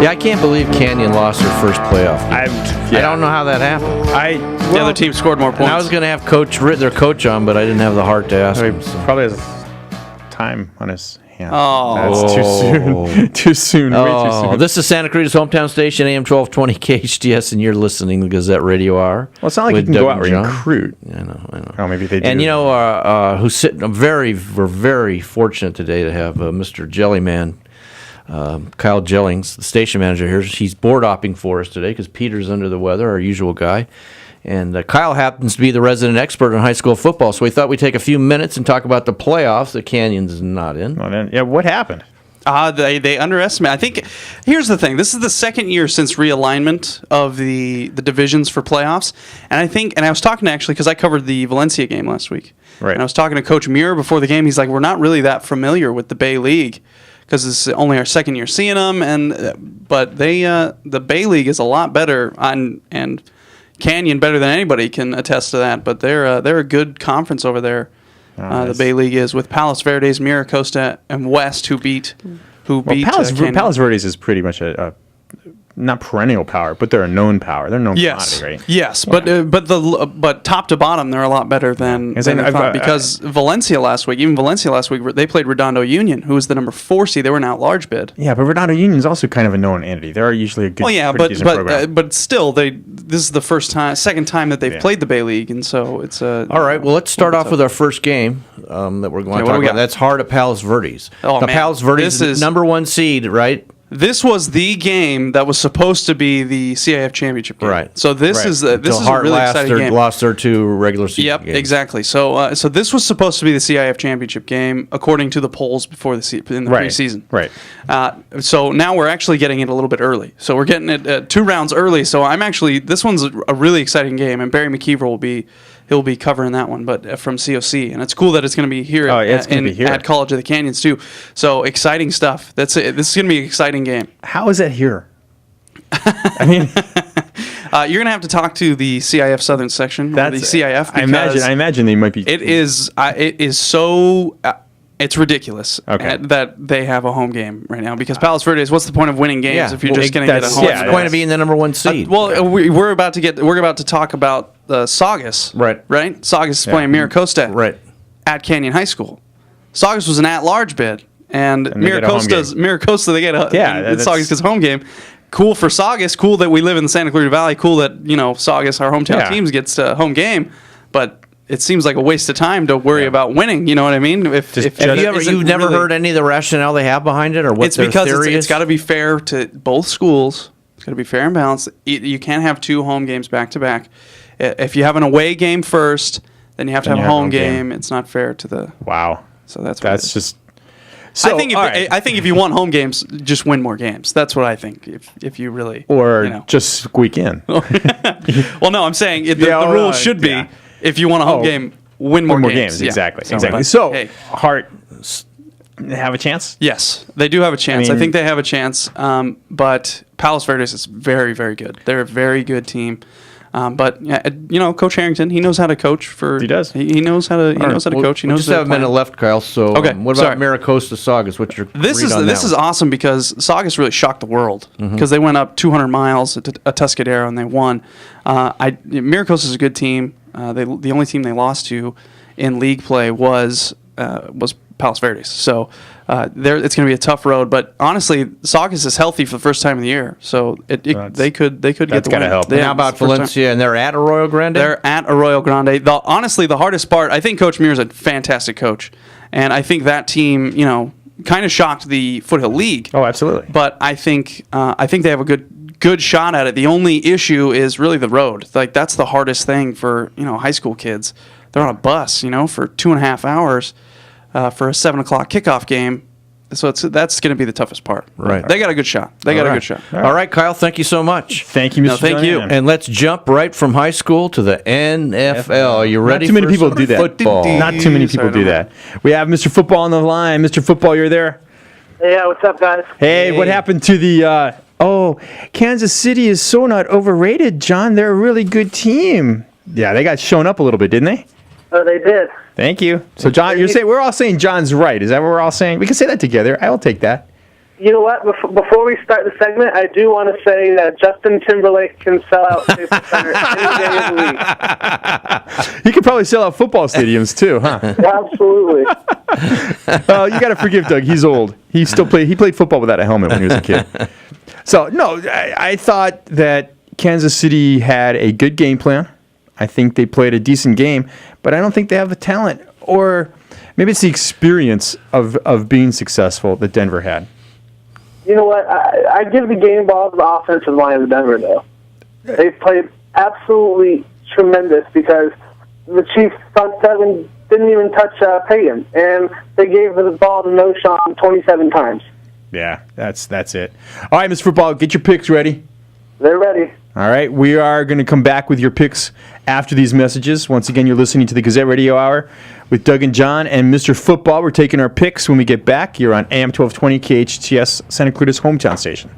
Yeah, I can't believe Canyon lost their first playoff game. I don't know how that happened. The other team scored more points. I was going to have their coach on, but I didn't have the heart to ask him. Probably has time on his hands. Oh. That's too soon. Too soon. Way too soon. This is Santa Cruz's hometown station, AM 1220 KHTS, and you're listening to Gazette Radio Hour. Well, it's not like you can go out and recruit. I know. Oh, maybe they do. And who's sitting? We're very fortunate today to have Mr. Jellyman, Kyle Jellings, the station manager here. He's board hopping for us today because Peter's under the weather, our usual guy. And Kyle happens to be the resident expert in high school football, so we thought we'd take a few minutes and talk about the playoffs that Canyon's not in. What happened? They underestimate. I think here's the thing. This is the second year since realignment of the divisions for playoffs, and I was talking actually because I covered the Valencia game last week, right? And I was talking to Coach Muir before the game. He's like, we're not really that familiar with the Bay League because it's only our second year seeing them, but the Bay League is a lot better and Canyon better than anybody can attest to that. But they're a good conference over there. The Bay League is with Palos Verdes, Mira Costa, and West who beat Palos Canyon. Palos Verdes is pretty much a not perennial power, but they're a known power. They're known commodity, right? Yes, yeah. But top to bottom, they're a lot better than I thought because Valencia last week, they played Redondo Union, who was the number 4 seed. They were an at-large bid. Yeah, but Redondo Union is also kind of a known entity. They're usually a good, decent program. But still, this is the second time that they've played the Bay League, and so it's all right. Well, let's start off with our first game that we're going to talk about. That's hard at Palos Verdes. Palos Verdes is number 1 seed, right? This was the game that was supposed to be the CIF championship game. Right. So this is a really exciting game. Lost their 2 regular season games. Exactly. So this was supposed to be the CIF championship game according to the polls before in the preseason. Right. So now we're actually getting it a little bit early. So we're getting it 2 rounds early. So this one's a really exciting game, and Barry McKeever he'll be covering that one, but from COC, and it's cool that it's going to be here at College of the Canyons too. So exciting stuff. That's it. This is going to be an exciting game. How is that here? I mean, you're going to have to talk to the CIF Southern section, or the CIF. I imagine they might be. It is so. It's ridiculous that they have a home game right now because Palos Verdes. What's the point of winning games if you're just going to get a home? What's the point of being the number 1 seed? We're about to talk about the Saugus. Right. Saugus is playing Mira Costa. At Canyon High School. Saugus was an at-large bid, and Mira Costa. They get Saugus gets home game. Cool for Saugus. Cool that we live in the Santa Clarita Valley. Cool that Saugus, our hometown teams, gets home game, but. It seems like a waste of time to worry about winning. You know what I mean? You've never heard any of the rationale they have behind it, or what their theory is? It's got to be fair to both schools. It's got to be fair and balanced. You can't have 2 home games back to back. If you have an away game first, then you have to have a home game. It's not fair to the. Wow. So that's just. So, I think if you want home games, just win more games. That's what I think. If you really just squeak in. Well, no, I'm saying the rule should be. If you want a home game, win more games. Exactly. So, Hart have a chance? Yes, they do have a chance. I think they have a chance. But Palos Verdes is very, very good. They're a very good team. But Coach Harrington, he knows how to coach. He does. He knows how to. He knows how to coach. He knows. Just have a minute left, Kyle. So, what about Mira Costa Saugus? What's your this is awesome because Saugus really shocked the world because they went up 200 miles at Atascadero and they won. Mira Costa is a good team. The only team they lost to in league play was Palos Verdes. So it's going to be a tough road. But honestly, Saugus is healthy for the first time of the year, so they could get the win. Help. How about Valencia? And they're at Arroyo Grande. They're at Arroyo Grande. Honestly, the hardest part. I think Coach Muir is a fantastic coach, and I think that team, kind of shocked the Foothill League. Oh, absolutely. But I think they have a good shot at it. The only issue is really the road. Like that's the hardest thing for high school kids. They're on a bus, for 2.5 hours for a 7:00 kickoff game. So that's going to be the toughest part. Right. They got a good shot. All right, Kyle. Thank you so much. Thank you, Mr. Thank you. And let's jump right from high school to the NFL. Are you ready? Not too many people do that. Football. Not too many people do that. We have Mr. Football on the line. Mr. Football, you're there. Yeah, what's up, guys? Hey, what happened to the? Kansas City is so not overrated, John. They're a really good team. Yeah, they got shown up a little bit, didn't they? Oh, they did. Thank you. So, John, we're all saying John's right. Is that what we're all saying? We can say that together. I will take that. You know what? Before we start the segment, I do want to say that Justin Timberlake can sell out Staples Center any day of the week. He could probably sell out football stadiums too, huh? Absolutely. You got to forgive Doug. He's old. He played football without a helmet when he was a kid. So, no, I thought that Kansas City had a good game plan. I think they played a decent game, but I don't think they have the talent, or maybe it's the experience of being successful that Denver had. You know what? I give the game ball to the offensive line of Denver, though. They played absolutely tremendous because the Chiefs front seven didn't even touch Peyton, and they gave the ball to Noshawn 27 times. Yeah, that's it. All right, Mr. Football, get your picks ready. They're ready. All right, we are going to come back with your picks after these messages. Once again, you're listening to the Gazette Radio Hour with Doug and John and Mr. Football. We're taking our picks when we get back. You're on AM 1220 KHTS, Santa Clarita's hometown station.